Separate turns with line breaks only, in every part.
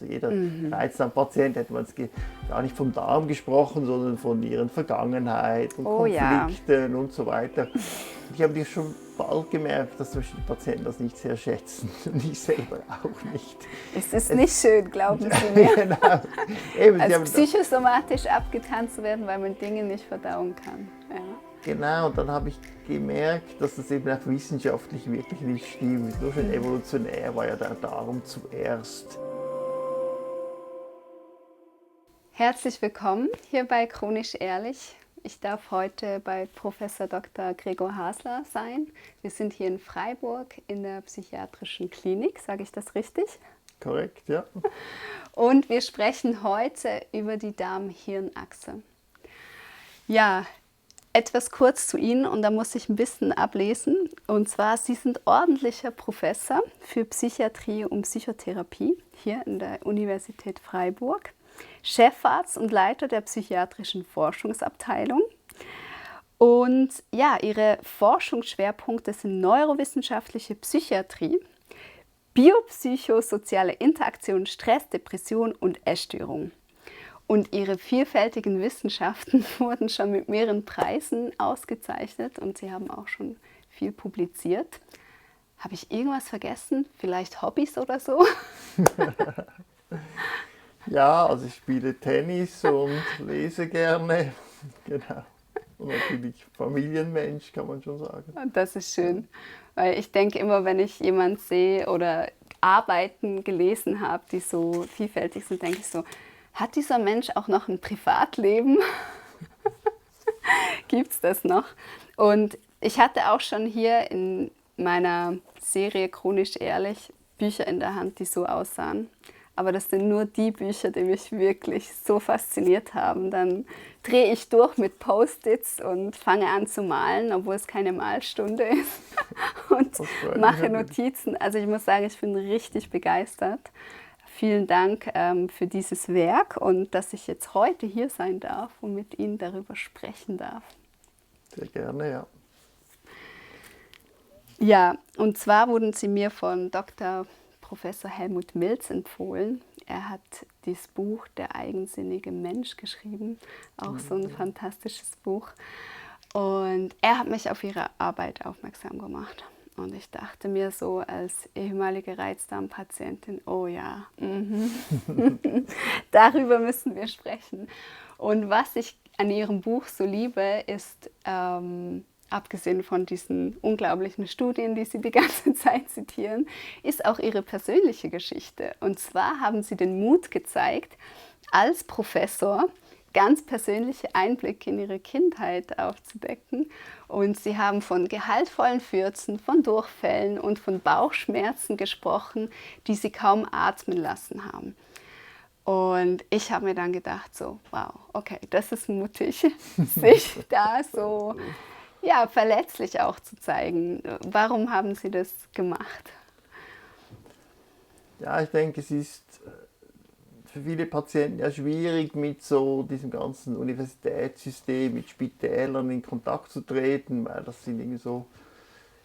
Jeder reizende Patient, hätte man jetzt gar nicht vom Darm gesprochen, sondern von ihren Vergangenheit und Konflikten und so weiter. Ich habe schon bald gemerkt, dass zum Beispiel die Patienten das nicht sehr schätzen und ich selber auch nicht.
Es ist nicht schön, glauben Sie mir.
Genau. Eben,
also psychosomatisch abgetan zu werden, weil man Dinge nicht verdauen kann. Ja.
Genau, und dann habe ich gemerkt, dass das eben auch wissenschaftlich wirklich nicht stimmt. Nur schon evolutionär war ja der Darm zuerst.
Herzlich willkommen hier bei Chronisch Ehrlich. Ich darf heute bei Professor Dr. Gregor Hasler sein. Wir sind hier in Freiburg in der psychiatrischen Klinik, sage ich das richtig?
Korrekt, ja.
Und wir sprechen heute über die Darm-Hirn-Achse. Ja, etwas kurz zu Ihnen und da muss ich ein bisschen ablesen. Und zwar, Sie sind ordentlicher Professor für Psychiatrie und Psychotherapie hier in der Universität Freiburg, Chefarzt und Leiter der psychiatrischen Forschungsabteilung. Und ja, Ihre Forschungsschwerpunkte sind neurowissenschaftliche Psychiatrie, biopsychosoziale Interaktion, Stress, Depression und Essstörung. Und ihre vielfältigen Wissenschaften wurden schon mit mehreren Preisen ausgezeichnet und sie haben auch schon viel publiziert. Habe ich irgendwas vergessen? Vielleicht Hobbys oder so?
Ja, also ich spiele Tennis und lese gerne. Genau. Und natürlich Familienmensch, kann man schon sagen.
Und das ist schön, weil ich denke immer, wenn ich jemanden sehe oder Arbeiten gelesen habe, die so vielfältig sind, denke ich so, hat dieser Mensch auch noch ein Privatleben? Gibt es das noch? Und ich hatte auch schon hier in meiner Serie Chronisch Ehrlich Bücher in der Hand, die so aussahen. Aber das sind nur die Bücher, die mich wirklich so fasziniert haben. Dann drehe ich durch mit Post-its und fange an zu malen, obwohl es keine Malstunde ist. Und mache Notizen. Also ich muss sagen, ich bin richtig begeistert. Vielen Dank für dieses Werk und dass ich jetzt heute hier sein darf und mit Ihnen darüber sprechen darf.
Sehr gerne, ja.
Ja, und zwar wurden Sie mir von Dr. Professor Helmut Milz empfohlen. Er hat dieses Buch Der eigensinnige Mensch geschrieben, auch so ein fantastisches Buch. Und er hat mich auf Ihre Arbeit aufmerksam gemacht. Und ich dachte mir so als ehemalige Reizdarmpatientin, oh ja, darüber müssen wir sprechen. Und was ich an Ihrem Buch so liebe, ist, abgesehen von diesen unglaublichen Studien, die Sie die ganze Zeit zitieren, ist auch Ihre persönliche Geschichte. Und zwar haben Sie den Mut gezeigt, als Professor ganz persönliche Einblicke in Ihre Kindheit aufzudecken. Und Sie haben von gehaltvollen Fürzen, von Durchfällen und von Bauchschmerzen gesprochen, die Sie kaum atmen lassen haben. Und ich habe mir dann gedacht, so, wow, okay, das ist mutig, sich da so verletzlich auch zu zeigen. Warum haben Sie das gemacht?
Ja, ich denke, es ist für viele Patienten ja schwierig, mit so diesem ganzen Universitätssystem, mit Spitälern in Kontakt zu treten, weil das sind irgendwie so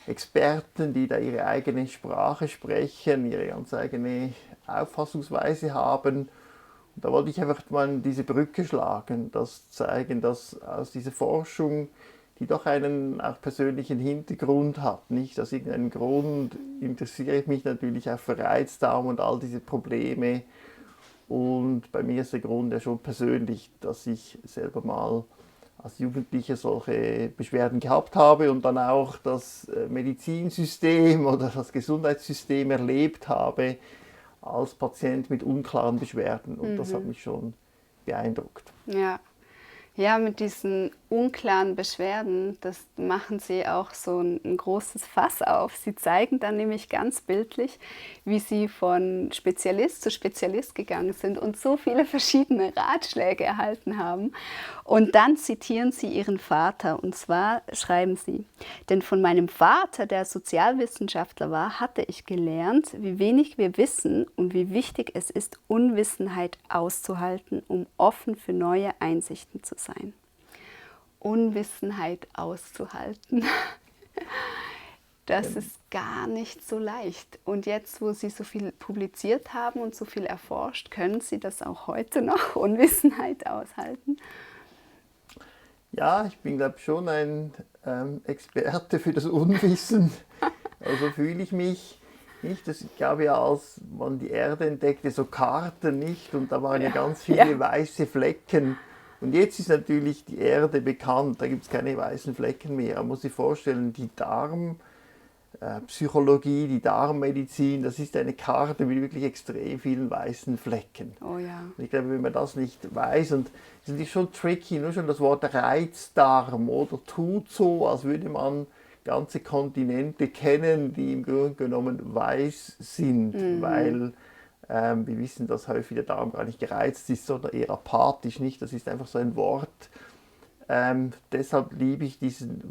Experten, die da ihre eigene Sprache sprechen, ihre ganz eigene Auffassungsweise haben. Und da wollte ich einfach mal diese Brücke schlagen, das zeigen, dass aus dieser Forschung, die doch einen auch persönlichen Hintergrund hat, nicht aus irgendeinem Grund interessiere ich mich natürlich auch für Reizdarm und all diese Probleme. Und bei mir ist der Grund ja schon persönlich, dass ich selber mal als Jugendlicher solche Beschwerden gehabt habe und dann auch das Medizinsystem oder das Gesundheitssystem erlebt habe als Patient mit unklaren Beschwerden. Und das hat mich schon beeindruckt.
Ja, mit diesen unklaren Beschwerden, das machen Sie auch so ein großes Fass auf. Sie zeigen dann nämlich ganz bildlich, wie Sie von Spezialist zu Spezialist gegangen sind und so viele verschiedene Ratschläge erhalten haben. Und dann zitieren Sie Ihren Vater und zwar schreiben Sie, denn von meinem Vater, der Sozialwissenschaftler war, hatte ich gelernt, wie wenig wir wissen und wie wichtig es ist, Unwissenheit auszuhalten, um offen für neue Einsichten zu sein. Unwissenheit auszuhalten. Das ist gar nicht so leicht. Und jetzt, wo Sie so viel publiziert haben und so viel erforscht, können Sie das auch heute noch, Unwissenheit aushalten?
Ja, ich bin, glaube ich, schon ein Experte für das Unwissen. Also fühle ich mich nicht. Das gab ja, als man die Erde entdeckte, so Karten nicht. Und da waren ja ganz viele weiße Flecken. Und jetzt ist natürlich die Erde bekannt. Da gibt es keine weißen Flecken mehr. Man muss sich vorstellen, die Darmpsychologie, die Darmmedizin, das ist eine Karte mit wirklich extrem vielen weißen Flecken.
Oh ja.
Und ich glaube, wenn man das nicht weiß, und es ist natürlich schon tricky, nur schon das Wort Reizdarm, oder tut so, als würde man ganze Kontinente kennen, die im Grunde genommen weiß sind, weil wir wissen, dass häufig der Darm gar nicht gereizt ist, sondern eher apathisch, nicht? Das ist einfach so ein Wort. Deshalb liebe ich diesen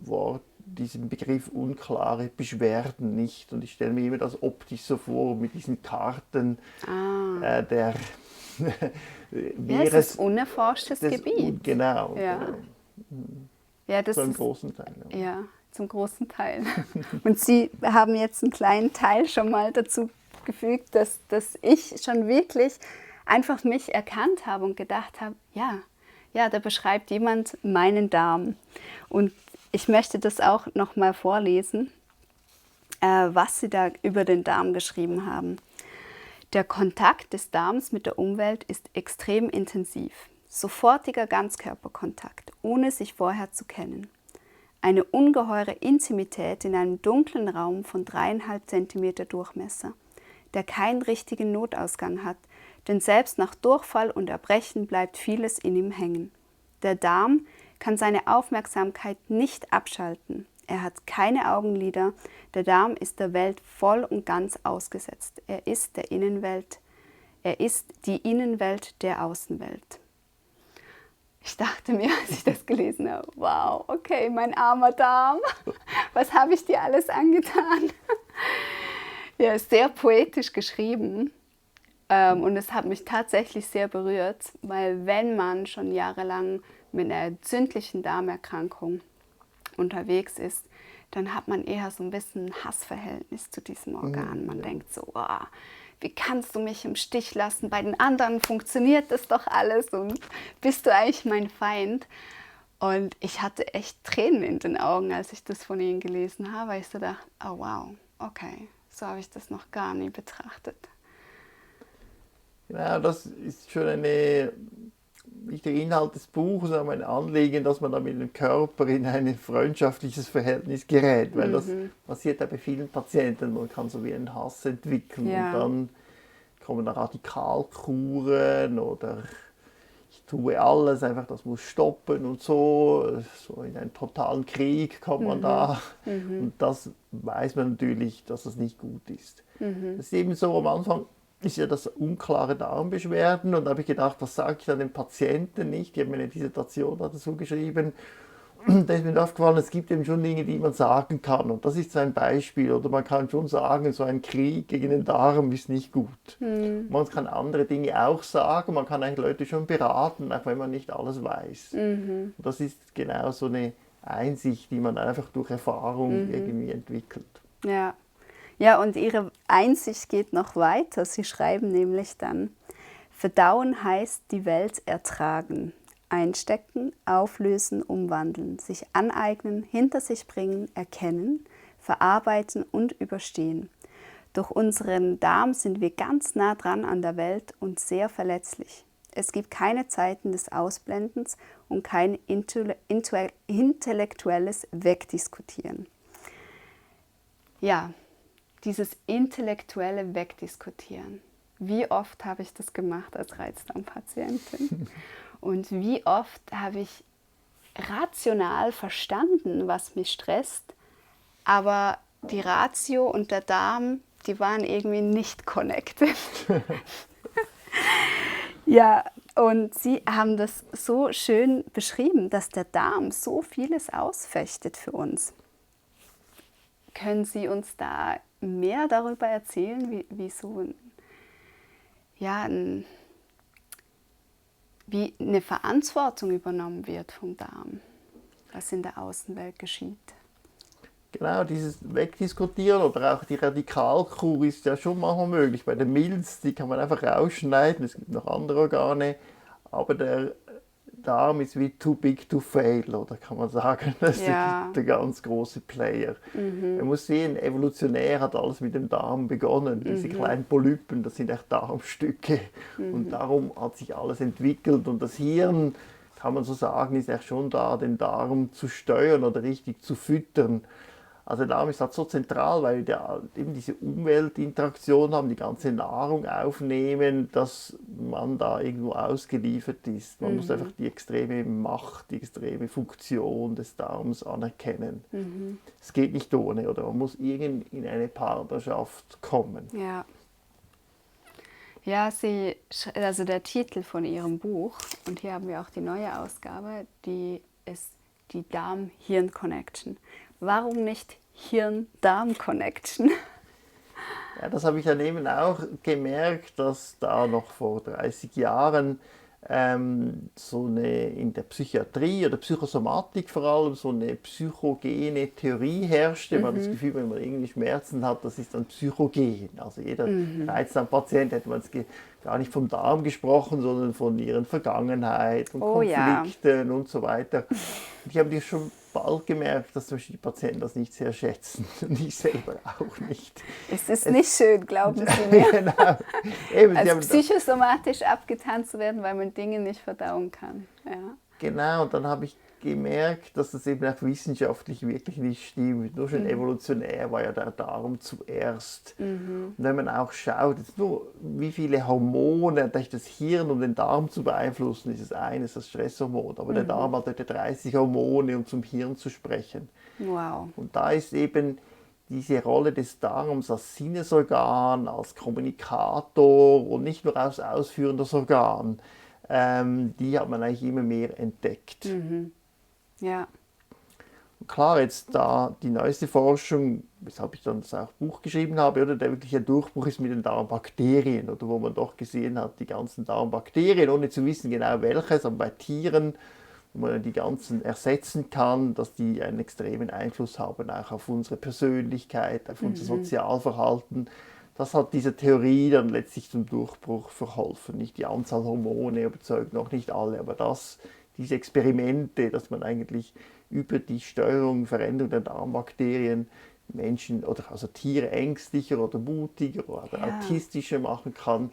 Begriff unklare Beschwerden nicht. Und ich stelle mir immer das optisch so vor, mit diesen Karten der
Ja, es ist unerforschtes Gebiet.
Genau.
Ja. Ja, das
zum
ist,
großen Teil.
ja, zum großen Teil. Und Sie haben jetzt einen kleinen Teil schon mal dazu gefügt, dass ich schon wirklich einfach mich erkannt habe und gedacht habe, ja, da beschreibt jemand meinen Darm. Und ich möchte das auch noch mal vorlesen, was Sie da über den Darm geschrieben haben. Der Kontakt des Darms mit der Umwelt ist extrem intensiv. Sofortiger Ganzkörperkontakt, ohne sich vorher zu kennen. Eine ungeheure Intimität in einem dunklen Raum von 3,5 cm Durchmesser, der keinen richtigen Notausgang hat, denn selbst nach Durchfall und Erbrechen bleibt vieles in ihm hängen. Der Darm kann seine Aufmerksamkeit nicht abschalten. Er hat keine Augenlider. Der Darm ist der Welt voll und ganz ausgesetzt. Er ist die Innenwelt der Außenwelt. Ich dachte mir, als ich das gelesen habe, wow, okay, mein armer Darm, was habe ich dir alles angetan? Ja, ist sehr poetisch geschrieben und es hat mich tatsächlich sehr berührt, weil wenn man schon jahrelang mit einer entzündlichen Darmerkrankung unterwegs ist, dann hat man eher so ein bisschen ein Hassverhältnis zu diesem Organ. Man denkt so, oh, wie kannst du mich im Stich lassen? Bei den anderen funktioniert das doch alles und bist du eigentlich mein Feind? Und ich hatte echt Tränen in den Augen, als ich das von Ihnen gelesen habe. Ich so dachte, oh wow, okay, so habe ich das noch gar nie betrachtet.
Ja, das ist schon eine wichtiger Inhalt des Buches, aber ein Anliegen, dass man da mit dem Körper in ein freundschaftliches Verhältnis gerät, weil das passiert ja bei vielen Patienten, man kann so wie einen Hass entwickeln und dann kommen da Radikalkuren oder ich tue alles, einfach das muss stoppen und so in einen totalen Krieg kommt man da und das weiß man natürlich, dass das nicht gut ist. Das ist eben so am Anfang, ist ja das unklare Darmbeschwerden und da habe ich gedacht, was sage ich dann den Patienten nicht? Die haben mir eine Dissertation dazu geschrieben. Da ist mir aufgefallen, es gibt eben schon Dinge, die man sagen kann und das ist so ein Beispiel. Oder man kann schon sagen, so ein Krieg gegen den Darm ist nicht gut. Man kann andere Dinge auch sagen, man kann eigentlich Leute schon beraten, auch wenn man nicht alles weiß. Und das ist genau so eine Einsicht, die man einfach durch Erfahrung irgendwie entwickelt.
Ja. Ja, und Ihre Einsicht geht noch weiter. Sie schreiben nämlich dann, Verdauen heißt die Welt ertragen, einstecken, auflösen, umwandeln, sich aneignen, hinter sich bringen, erkennen, verarbeiten und überstehen. Durch unseren Darm sind wir ganz nah dran an der Welt und sehr verletzlich. Es gibt keine Zeiten des Ausblendens und kein intellektuelles Wegdiskutieren. Ja, dieses intellektuelle Wegdiskutieren. Wie oft habe ich das gemacht als Reizdarmpatientin? Und wie oft habe ich rational verstanden, was mich stresst, aber die Ratio und der Darm, die waren irgendwie nicht connected. Ja, und Sie haben das so schön beschrieben, dass der Darm so vieles ausfechtet für uns. Können Sie uns da mehr darüber erzählen, wie eine Verantwortung übernommen wird vom Darm, was in der Außenwelt geschieht?
Genau, dieses Wegdiskutieren oder auch die Radikalkur ist ja schon manchmal möglich. Bei der Milz, die kann man einfach rausschneiden, es gibt noch andere Organe, aber der Darm ist wie too big to fail, oder kann man sagen. Das ist
Ja.
der ganz große Player. Man muss sehen, evolutionär hat alles mit dem Darm begonnen. Diese kleinen Polypen, das sind echt Darmstücke. Und darum hat sich alles entwickelt. Und das Hirn, kann man so sagen, ist echt schon da, den Darm zu steuern oder richtig zu füttern. Also der Darm ist halt so zentral, weil wir eben diese Umweltinteraktion haben, die ganze Nahrung aufnehmen, dass man da irgendwo ausgeliefert ist. Man muss einfach die extreme Macht, die extreme Funktion des Darms anerkennen. Es geht nicht ohne, oder man muss irgendwie in eine Partnerschaft kommen.
Ja. Ja, also der Titel von ihrem Buch, und hier haben wir auch die neue Ausgabe, die ist die Darm-Hirn-Connection. Warum nicht Hirn-Darm-Connection?
Ja, das habe ich dann eben auch gemerkt, dass da noch vor 30 Jahren so eine in der Psychiatrie oder Psychosomatik vor allem so eine psychogene Theorie herrschte. Man hat das Gefühl, wenn man irgendwie Schmerzen hat, das ist dann psychogen. Also jeder Reizdarmpatient, hätte man jetzt gar nicht vom Darm gesprochen, sondern von ihren Vergangenheit und Konflikten und so weiter. Und ich habe das schon bald gemerkt, dass zum Beispiel die Patienten das nicht sehr schätzen und ich selber auch nicht.
Es ist nicht schön, glauben Sie mir.
Genau. Eben,
als psychosomatisch abgetan zu werden, weil man Dinge nicht verdauen kann. Ja.
Genau, und dann habe ich gemerkt, dass das eben auch wissenschaftlich wirklich nicht stimmt. Nur schon evolutionär war ja der Darm zuerst. Und wenn man auch schaut, jetzt nur wie viele Hormone durch das Hirn, um den Darm zu beeinflussen, ist es eines, das Stresshormon. Aber der Darm hat heute 30 Hormone, um zum Hirn zu sprechen.
Wow.
Und da ist eben diese Rolle des Darms als Sinnesorgan, als Kommunikator und nicht nur als ausführendes Organ, die hat man eigentlich immer mehr entdeckt.
Ja.
Und klar, jetzt da die neueste Forschung, weshalb ich dann das auch Buch geschrieben habe, oder der wirkliche Durchbruch ist mit den Darmbakterien, oder wo man doch gesehen hat, die ganzen Darmbakterien, ohne zu wissen genau welches, aber bei Tieren, wo man die ganzen ersetzen kann, dass die einen extremen Einfluss haben, auch auf unsere Persönlichkeit, auf unser Sozialverhalten. Das hat dieser Theorie dann letztlich zum Durchbruch verholfen. Nicht die Anzahl Hormone überzeugt noch nicht alle, aber diese Experimente, dass man eigentlich über die Steuerung, Veränderung der Darmbakterien Menschen oder also Tiere ängstlicher oder mutiger oder autistischer machen kann,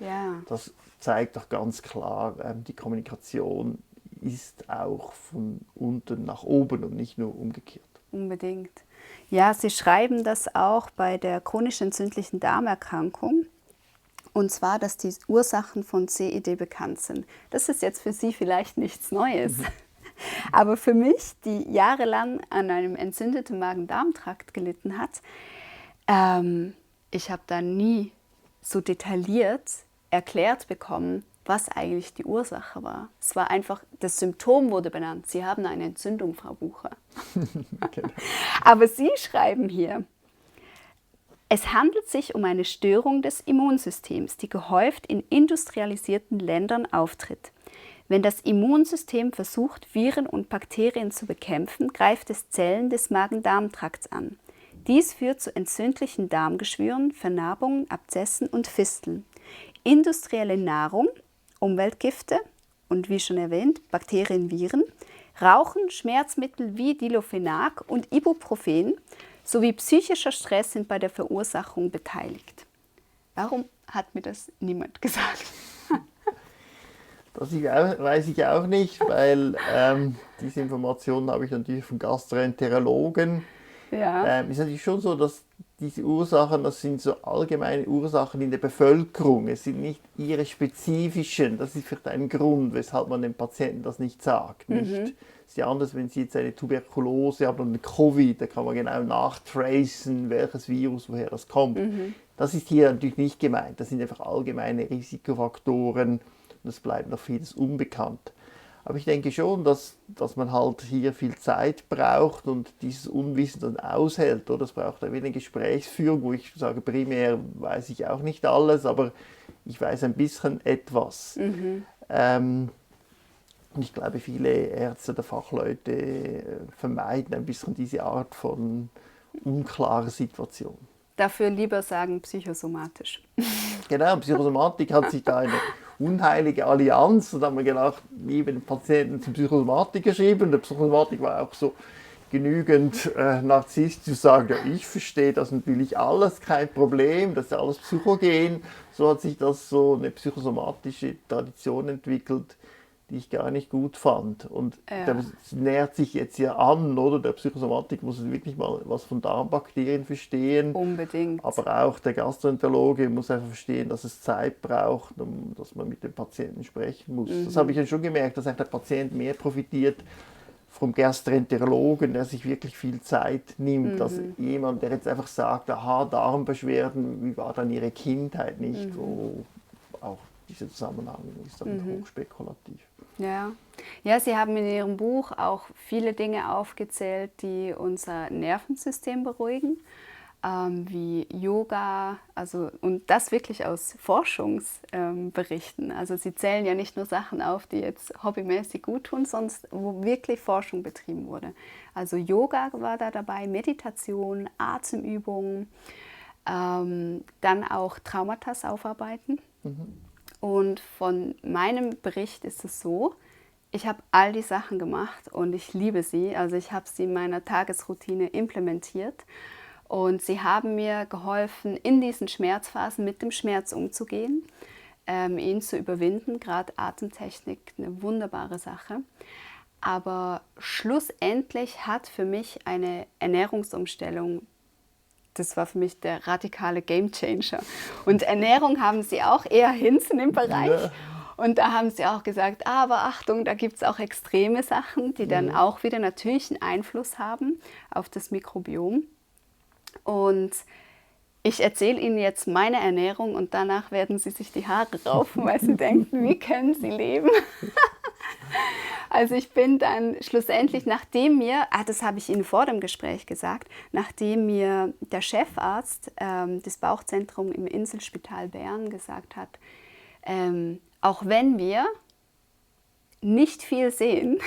das zeigt doch ganz klar, die Kommunikation ist auch von unten nach oben und nicht nur umgekehrt.
Unbedingt. Ja, Sie schreiben das auch bei der chronisch entzündlichen Darmerkrankung. Und zwar, dass die Ursachen von CED bekannt sind. Das ist jetzt für Sie vielleicht nichts Neues. Aber für mich, die jahrelang an einem entzündeten Magen-Darm-Trakt gelitten hat, ich habe da nie so detailliert erklärt bekommen, was eigentlich die Ursache war. Es war einfach, das Symptom wurde benannt. Sie haben eine Entzündung, Frau Bucher.
Genau.
Aber Sie schreiben hier, es handelt sich um eine Störung des Immunsystems, die gehäuft in industrialisierten Ländern auftritt. Wenn das Immunsystem versucht, Viren und Bakterien zu bekämpfen, greift es Zellen des Magen-Darm-Trakts an. Dies führt zu entzündlichen Darmgeschwüren, Vernarbungen, Abszessen und Fisteln. Industrielle Nahrung, Umweltgifte und wie schon erwähnt, Bakterien, Viren, Rauchen, Schmerzmittel wie Diclofenac und Ibuprofen sowie psychischer Stress sind bei der Verursachung beteiligt. Warum hat mir das niemand gesagt?
Das weiß ich auch nicht, weil diese Informationen habe ich natürlich von Gastroenterologen.
Ja.
Ist natürlich schon so, dass diese Ursachen, das sind so allgemeine Ursachen in der Bevölkerung. Es sind nicht ihre spezifischen. Das ist vielleicht ein Grund, weshalb man dem Patienten das nicht sagt. Nicht, es ist ja anders, wenn Sie jetzt eine Tuberkulose haben und eine Covid, da kann man genau nachtracen, welches Virus, woher das kommt. Das ist hier natürlich nicht gemeint. Das sind einfach allgemeine Risikofaktoren und es bleibt noch vieles unbekannt. Aber ich denke schon, dass man halt hier viel Zeit braucht und dieses Unwissen dann aushält. Oder? Es braucht eine Gesprächsführung, wo ich sage, primär weiß ich auch nicht alles, aber ich weiß ein bisschen etwas. Und ich glaube, viele Ärzte oder Fachleute vermeiden ein bisschen diese Art von unklare Situation.
Dafür lieber sagen psychosomatisch.
Genau, Psychosomatik hat sich da eine unheilige Allianz und da haben wir gedacht, liebe den Patienten zum Psychosomatik geschrieben. Der Psychosomatik war auch so genügend Narzisst zu sagen, ja, ich verstehe das natürlich alles, kein Problem, das ist ja alles psychogen. So hat sich das so eine psychosomatische Tradition entwickelt, die ich gar nicht gut fand. Und das nähert sich jetzt ja an, oder? Der Psychosomatik muss wirklich mal was von Darmbakterien verstehen.
Unbedingt.
Aber auch der Gastroenterologe muss einfach verstehen, dass es Zeit braucht, dass man mit dem Patienten sprechen muss. Das habe ich ja schon gemerkt, dass der Patient mehr profitiert vom Gastroenterologen, der sich wirklich viel Zeit nimmt, als jemand, der jetzt einfach sagt, aha, Darmbeschwerden, wie war dann Ihre Kindheit nicht? So, auch dieser Zusammenhang ist dann hochspekulativ.
Ja. Ja, Sie haben in Ihrem Buch auch viele Dinge aufgezählt, die unser Nervensystem beruhigen, wie Yoga, also, und das wirklich aus Forschungsberichten. Also Sie zählen ja nicht nur Sachen auf, die jetzt hobbymäßig gut tun, sondern wo wirklich Forschung betrieben wurde. Also Yoga war da dabei, Meditation, Atemübungen, dann auch Traumata aufarbeiten. Und von meinem Bericht ist es so, ich habe all die Sachen gemacht und ich liebe sie. Also ich habe sie in meiner Tagesroutine implementiert und sie haben mir geholfen, in diesen Schmerzphasen mit dem Schmerz umzugehen, ihn zu überwinden. Gerade Atemtechnik, eine wunderbare Sache. Aber schlussendlich hat für mich eine Ernährungsumstellung, das war für mich der radikale Gamechanger. Und Ernährung haben sie auch eher hinten im Bereich. Ja. Und da haben sie auch gesagt, aber Achtung, da gibt es auch extreme Sachen, die dann auch wieder natürlichen Einfluss haben auf das Mikrobiom. Und ich erzähle Ihnen jetzt meine Ernährung und danach werden Sie sich die Haare raufen, weil Sie denken, wie können Sie leben? Also ich bin dann schlussendlich, nachdem mir, das habe ich Ihnen vor dem Gespräch gesagt, nachdem mir der Chefarzt des Bauchzentrums im Inselspital Bern gesagt hat, auch wenn wir nicht viel sehen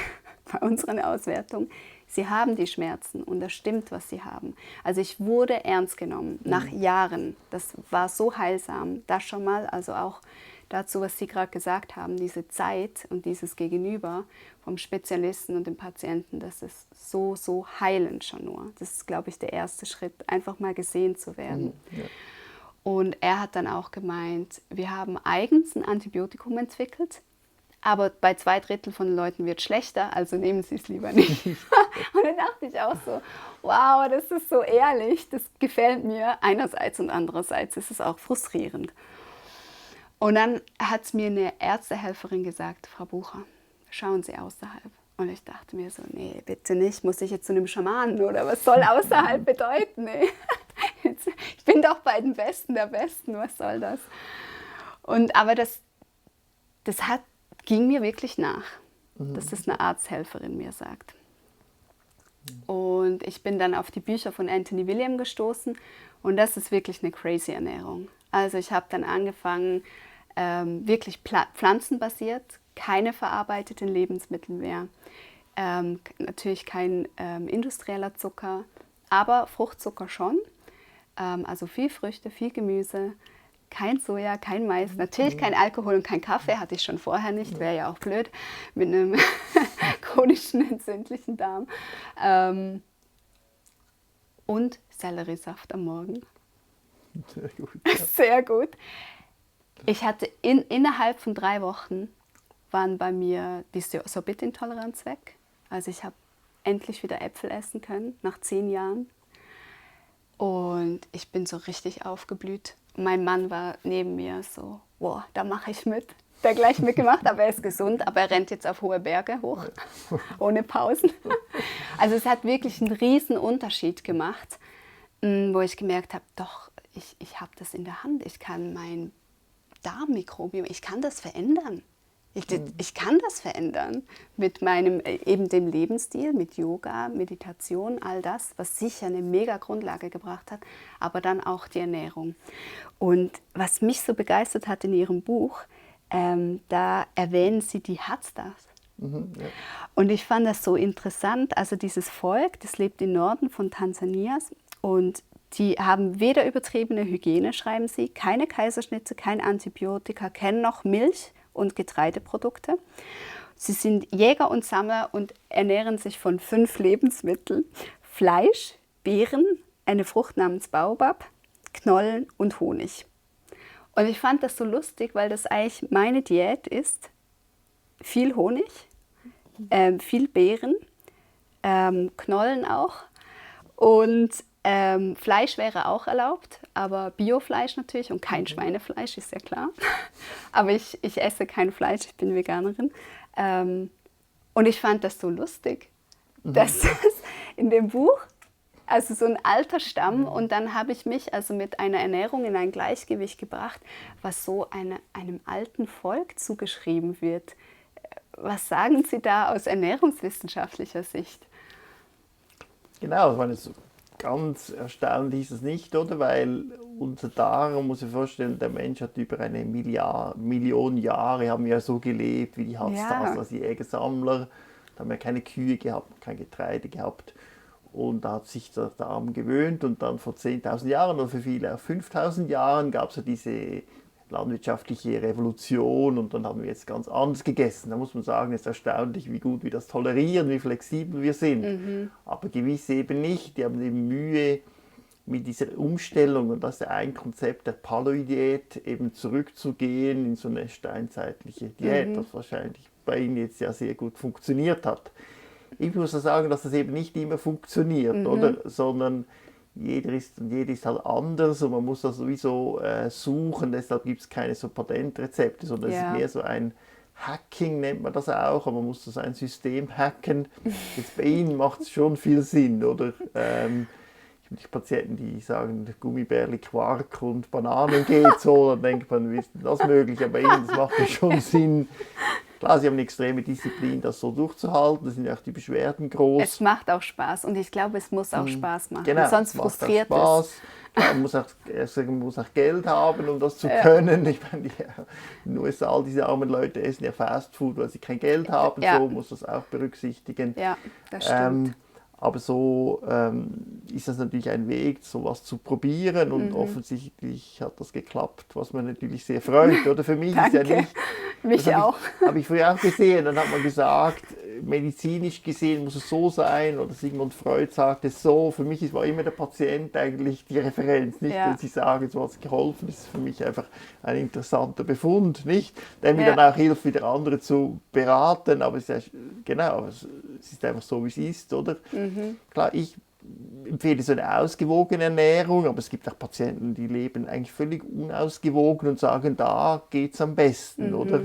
bei unseren Auswertungen, Sie haben die Schmerzen und das stimmt, was Sie haben. Also ich wurde ernst genommen nach Jahren. Das war so heilsam, das schon mal, also auch dazu, was Sie gerade gesagt haben, diese Zeit und dieses Gegenüber vom Spezialisten und dem Patienten, das ist so, so heilend schon nur. Das ist, glaube ich, der erste Schritt, einfach mal gesehen zu werden. Ja. Und er hat dann auch gemeint, wir haben eigens ein Antibiotikum entwickelt, aber bei 2/3 von den Leuten wird es schlechter, also nehmen Sie es lieber nicht. Und dann dachte ich auch so, wow, das ist so ehrlich, das gefällt mir einerseits und andererseits ist es auch frustrierend. Und dann hat mir eine Ärztehelferin gesagt, Frau Bucher, schauen Sie außerhalb. Und ich dachte mir so, nee, bitte nicht, muss ich jetzt zu einem Schamanen oder was soll außerhalb bedeuten? Nee. Ich bin doch bei den Besten der Besten, was soll das? Aber das ging mir wirklich nach, dass das eine Arzthelferin mir sagt. Und ich bin dann auf die Bücher von Anthony William gestoßen und das ist wirklich eine crazy Ernährung. Also ich habe dann angefangen, wirklich pflanzenbasiert, keine verarbeiteten Lebensmittel mehr, natürlich kein industrieller Zucker, aber Fruchtzucker schon, also viel Früchte, viel Gemüse, kein Soja, kein Mais, natürlich kein Alkohol und kein Kaffee, hatte ich schon vorher nicht, wäre ja auch blöd mit einem chronischen entzündlichen Darm. Und Selleriesaft am Morgen. Sehr gut. Ja. Sehr gut. Ich hatte innerhalb von 3 Wochen waren bei mir die Sorbitintoleranz weg. Also ich habe endlich wieder Äpfel essen können, nach 10 Jahren. Und ich bin so richtig aufgeblüht. Mein Mann war neben mir so, wow, da mache ich mit. Der gleich mitgemacht, aber er ist gesund, aber er rennt jetzt auf hohe Berge hoch, ohne Pausen. Also es hat wirklich einen riesen Unterschied gemacht, wo ich gemerkt habe, doch, ich habe das in der Hand. Ich kann mein Darmmikrobiom, ich kann das verändern. Ich kann das verändern mit meinem, eben dem Lebensstil, mit Yoga, Meditation, all das, was sicher eine mega Grundlage gebracht hat, aber dann auch die Ernährung. Und was mich so begeistert hat in Ihrem Buch, da erwähnen Sie die Hadstas. Ja. Und ich fand das so interessant, also dieses Volk, das lebt im Norden von Tansania Und die haben weder übertriebene Hygiene, schreiben sie, keine Kaiserschnitte, kein Antibiotika, kennen noch Milch- und Getreideprodukte. Sie sind Jäger und Sammler und ernähren sich von 5 Lebensmitteln: Fleisch, Beeren, eine Frucht namens Baobab, Knollen und Honig. Und ich fand das so lustig, weil das eigentlich meine Diät ist. Viel Honig, viel Beeren, Knollen auch. Und Fleisch wäre auch erlaubt, aber Biofleisch natürlich und kein Schweinefleisch, ist ja klar. Aber ich esse kein Fleisch, ich bin Veganerin. Und ich fand das so lustig, dass das in dem Buch, also so ein alter Stamm, und dann habe ich mich also mit einer Ernährung in ein Gleichgewicht gebracht, was so einem alten Volk zugeschrieben wird. Was sagen Sie da aus ernährungswissenschaftlicher Sicht?
Genau, ich meine, so ganz erstaunlich ist es nicht, oder? Weil unser Darm, muss ich vorstellen, der Mensch hat über eine Million Jahre, haben wir ja so gelebt wie die Hatztassel, als Jäger-Sammler. Da haben wir keine Kühe gehabt, kein Getreide gehabt. Und da hat sich der Darm gewöhnt und dann vor 10.000 Jahren oder für viele auch 5.000 Jahren gab es ja diese landwirtschaftliche Revolution und dann haben wir jetzt ganz anders gegessen. Da muss man sagen, es ist erstaunlich, wie gut wir das tolerieren, wie flexibel wir sind. Aber gewisse eben nicht, die haben eben Mühe mit dieser Umstellung und das ist ja ein Konzept der Paleo-Diät, eben zurückzugehen in so eine steinzeitliche Diät, das wahrscheinlich bei Ihnen jetzt ja sehr gut funktioniert hat. Ich muss ja sagen, dass das eben nicht immer funktioniert, oder? Sondern jeder ist halt anders und man muss das sowieso suchen, deshalb gibt es keine so Patentrezepte, sondern es ist mehr so ein Hacking, nennt man das auch, aber man muss so ein System hacken. Jetzt bei Ihnen macht es schon viel Sinn, oder? Ich habe Patienten, die sagen, Gummibärli, Quark und Bananen geht so, dann denkt man, wie ist denn das möglich? Aber bei Ihnen, das macht ja schon Sinn. Klar, Sie haben eine extreme Disziplin, das so durchzuhalten, da sind ja auch die Beschwerden groß.
Es macht auch Spaß und ich glaube, es muss auch Spaß machen,
genau,
sonst frustriert es.
Klar, man muss auch Geld haben, um das zu können. Ich meine, in den USA, diese armen Leute essen ja Fastfood, weil sie kein Geld haben, so muss das auch berücksichtigen.
Ja, das stimmt.
Aber so ist das natürlich ein Weg, sowas zu probieren und offensichtlich hat das geklappt, was man natürlich sehr freut. Oder für mich ist ja nicht.
Mich auch.
Habe ich früher auch gesehen. Dann hat man gesagt, medizinisch gesehen muss es so sein. Oder Sigmund Freud sagt es so. Für mich war immer der Patient eigentlich die Referenz. Nicht, wenn Sie sagen, so hat es geholfen. Das ist für mich einfach ein interessanter Befund. Nicht? Der mir dann auch hilft, wieder andere zu beraten. Aber es ist ja, genau, es ist einfach so, wie es ist. Oder? Klar, ich empfehle so eine ausgewogene Ernährung, aber es gibt auch Patienten, die leben eigentlich völlig unausgewogen und sagen, da geht es am besten, oder?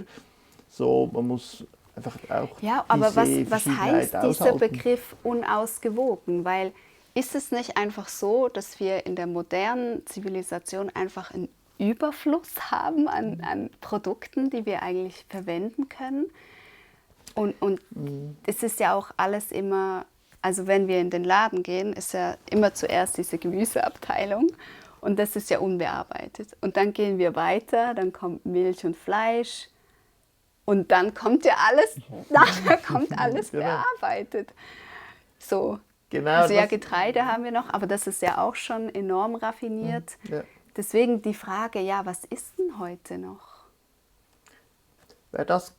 So, man muss einfach auch
aber was heißt dieser Begriff unausgewogen? Weil ist es nicht einfach so, dass wir in der modernen Zivilisation einfach einen Überfluss haben an Produkten, die wir eigentlich verwenden können? Und es ist ja auch alles immer, also wenn wir in den Laden gehen, ist ja immer zuerst diese Gemüseabteilung und das ist ja unbearbeitet. Und dann gehen wir weiter, dann kommt Milch und Fleisch und dann kommt ja alles, nachher kommt alles bearbeitet. So,
genau,
also ja, Getreide haben wir noch, aber das ist ja auch schon enorm raffiniert. Deswegen die Frage, ja, was ist denn heute noch?
Das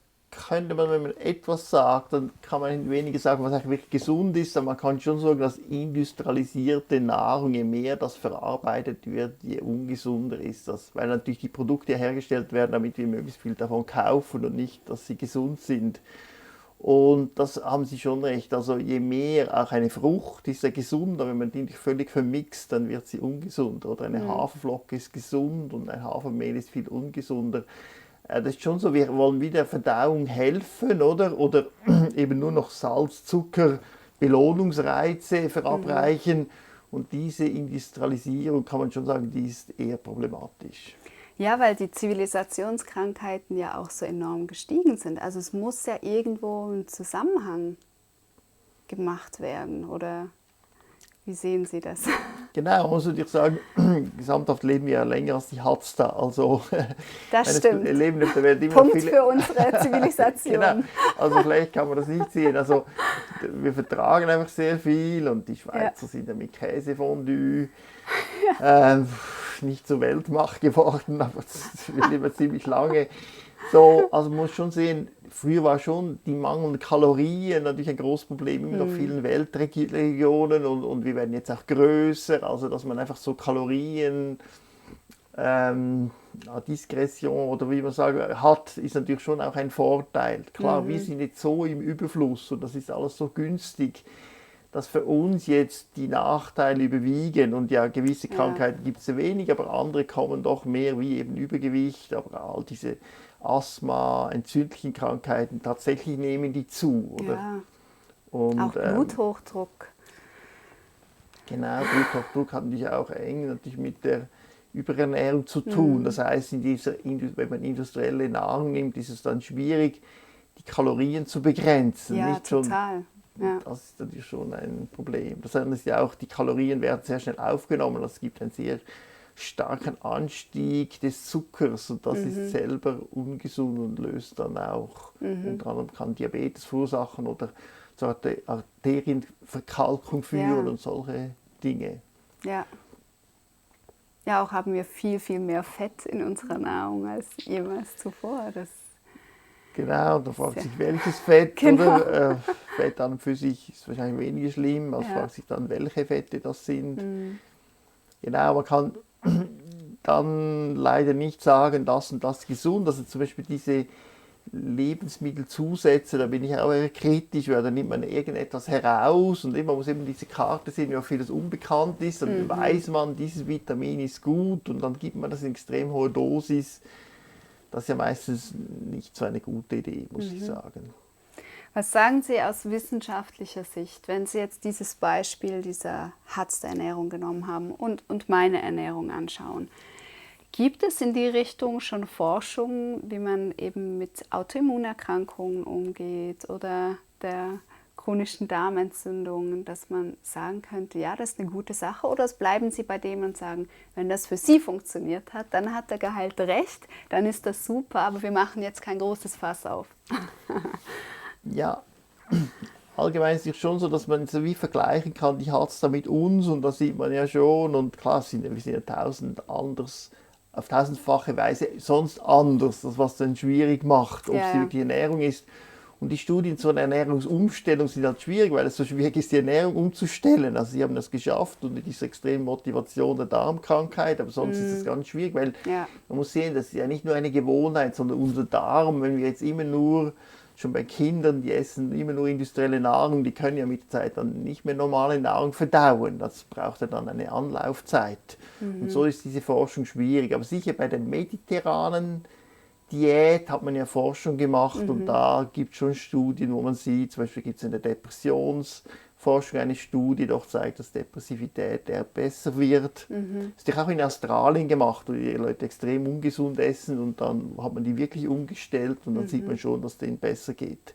könnte man, wenn man etwas sagt, dann kann man weniger sagen, was eigentlich wirklich gesund ist, aber man kann schon sagen, dass industrialisierte Nahrung, je mehr das verarbeitet wird, je ungesunder ist das. Weil natürlich die Produkte hergestellt werden, damit wir möglichst viel davon kaufen und nicht, dass sie gesund sind. Und das haben Sie schon recht. Also je mehr auch eine Frucht ist ja gesunder, wenn man die nicht völlig vermixt, dann wird sie ungesund. Oder eine Haferflocke ist gesund und ein Hafermehl ist viel ungesunder. Das ist schon so, wir wollen wieder der Verdauung helfen, oder? Oder eben nur noch Salz, Zucker, Belohnungsreize verabreichen. Und diese Industrialisierung, kann man schon sagen, die ist eher problematisch.
Ja, weil die Zivilisationskrankheiten ja auch so enorm gestiegen sind. Also es muss ja irgendwo ein Zusammenhang gemacht werden, oder wie sehen Sie das?
Genau, man muss natürlich sagen, gesamthaft leben wir ja länger als die Hamster. Also,
Das stimmt.
Leben auf der Welt immer
Punkt
viele,
für unsere Zivilisation.
genau, also vielleicht kann man das nicht sehen. Also, wir vertragen einfach sehr viel und die Schweizer sind ja mit Käsefondue nicht zur Weltmacht geworden, aber das will immer ziemlich lange. So, also man muss schon sehen, früher war schon die mangelnden Kalorien natürlich ein großes Problem in vielen Weltregionen und wir werden jetzt auch größer, also dass man einfach so Kalorien, Diskretion oder wie man sagt, hat, ist natürlich schon auch ein Vorteil. Klar, wir sind jetzt so im Überfluss und das ist alles so günstig, dass für uns jetzt die Nachteile überwiegen und ja, gewisse Krankheiten gibt es ja wenig, aber andere kommen doch mehr, wie eben Übergewicht, aber all diese Asthma, entzündlichen Krankheiten, tatsächlich nehmen die zu. Oder?
Ja.
Und,
auch Bluthochdruck.
Genau, Bluthochdruck hat natürlich auch eng natürlich mit der Überernährung zu tun. Das heißt, wenn man industrielle Nahrung nimmt, ist es dann schwierig, die Kalorien zu begrenzen.
Ja,
nicht
total. Ja.
Das ist natürlich schon ein Problem. Das heißt ja auch, die Kalorien werden sehr schnell aufgenommen. Es gibt einen sehr starken Anstieg des Zuckers und das ist selber ungesund und löst dann auch, unter anderem kann Diabetes verursachen oder zur Arterienverkalkung führen und solche Dinge.
Ja. Ja, auch haben wir viel, viel mehr Fett in unserer Nahrung als jemals zuvor.
Genau, da fragt sich, welches Fett, oder? Fett an und für sich ist wahrscheinlich weniger schlimm, als fragt sich dann, welche Fette das sind. Genau, man kann dann leider nicht sagen, das und das gesund. Also zum Beispiel diese Lebensmittelzusätze, da bin ich auch eher kritisch, weil da nimmt man irgendetwas heraus und man muss eben diese Karte sehen, wie auch vieles unbekannt ist. Dann weiß man, dieses Vitamin ist gut und dann gibt man das in extrem hoher Dosis. Das ist ja meistens nicht so eine gute Idee, muss ich sagen.
Was sagen Sie aus wissenschaftlicher Sicht, wenn Sie jetzt dieses Beispiel dieser Hatz-Ernährung genommen haben und meine Ernährung anschauen? Gibt es in die Richtung schon Forschung, wie man eben mit Autoimmunerkrankungen umgeht oder der chronischen Darmentzündungen, dass man sagen könnte, ja, das ist eine gute Sache, oder bleiben Sie bei dem und sagen, wenn das für Sie funktioniert hat, dann hat der Geheilte recht, dann ist das super, aber wir machen jetzt kein großes Fass auf.
Ja, allgemein ist es schon so, dass man so wie vergleichen kann, die hat es da mit uns und das sieht man ja schon und klar, wir sind ja auf tausendfache Weise sonst anders, das was dann schwierig macht, ob es wirklich Ernährung ist. Und die Studien zur Ernährungsumstellung sind halt schwierig, weil es so schwierig ist, die Ernährung umzustellen. Also sie haben das geschafft und mit dieser extremen Motivation der Darmkrankheit, aber sonst ist es ganz schwierig, weil man muss sehen, das ist ja nicht nur eine Gewohnheit, sondern unser Darm, wenn wir jetzt immer nur, schon bei Kindern, die essen immer nur industrielle Nahrung, die können ja mit der Zeit dann nicht mehr normale Nahrung verdauen. Das braucht ja dann eine Anlaufzeit. Und so ist diese Forschung schwierig. Aber sicher bei der mediterranen Diät hat man ja Forschung gemacht und da gibt es schon Studien, wo man sieht, zum Beispiel gibt es in der Depressionsforschung eine Studie, die doch zeigt, dass Depressivität eher besser wird. Das ist ja auch in Australien gemacht, wo die Leute extrem ungesund essen und dann hat man die wirklich umgestellt und dann sieht man schon, dass es denen besser geht.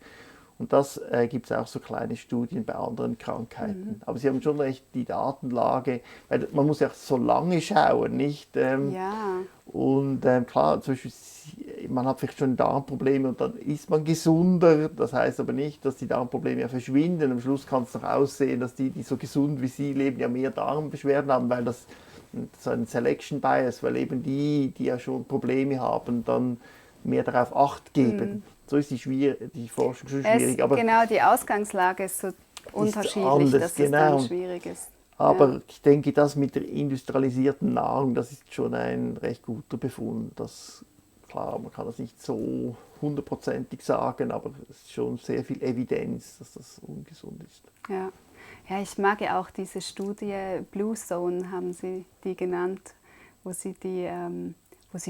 Und das gibt es auch so kleine Studien bei anderen Krankheiten. Aber Sie haben schon recht, die Datenlage, weil man muss ja so lange schauen, nicht? Und klar, zum Beispiel, man hat vielleicht schon Darmprobleme und dann ist man gesunder. Das heißt aber nicht, dass die Darmprobleme ja verschwinden. Am Schluss kann es noch aussehen, dass die so gesund wie Sie leben, ja mehr Darmbeschwerden haben, weil das so ein Selection Bias, weil eben die ja schon Probleme haben, dann mehr darauf Acht geben. So ist die Forschung schon schwierig. Aber
genau, die Ausgangslage ist so unterschiedlich, dass es dann schwierig ist.
Aber ich denke, das mit der industrialisierten Nahrung, das ist schon ein recht guter Befund. Klar, man kann das nicht so hundertprozentig sagen, aber es ist schon sehr viel Evidenz, dass das ungesund ist.
Ja, ich mag ja auch diese Studie, Blue Zone haben Sie die genannt, wo Sie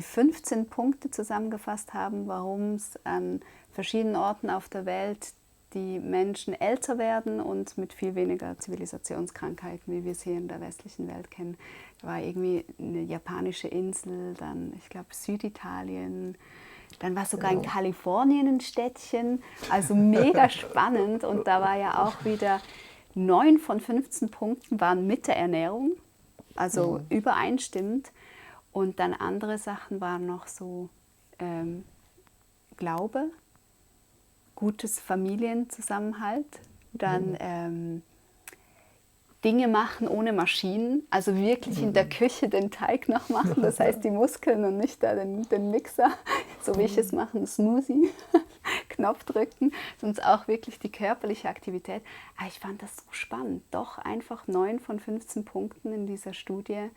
15 Punkte zusammengefasst haben, warum es an verschiedenen Orten auf der Welt die Menschen älter werden und mit viel weniger Zivilisationskrankheiten, wie wir es hier in der westlichen Welt kennen. Da war irgendwie eine japanische Insel, dann, ich glaube, Süditalien, dann war sogar in Kalifornien ein Städtchen, also mega spannend. Und da war ja auch wieder 9 von 15 Punkten waren mit der Ernährung also übereinstimmend. Und dann andere Sachen waren noch so Glaube, gutes Familienzusammenhalt, dann Dinge machen ohne Maschinen, also wirklich in der Küche den Teig noch machen, das heißt die Muskeln und nicht da den Mixer, so wie ich es mache, einen Smoothie, Knopf drücken, sonst auch wirklich die körperliche Aktivität. Aber ich fand das so spannend, doch einfach 9 von 15 Punkten in dieser Studie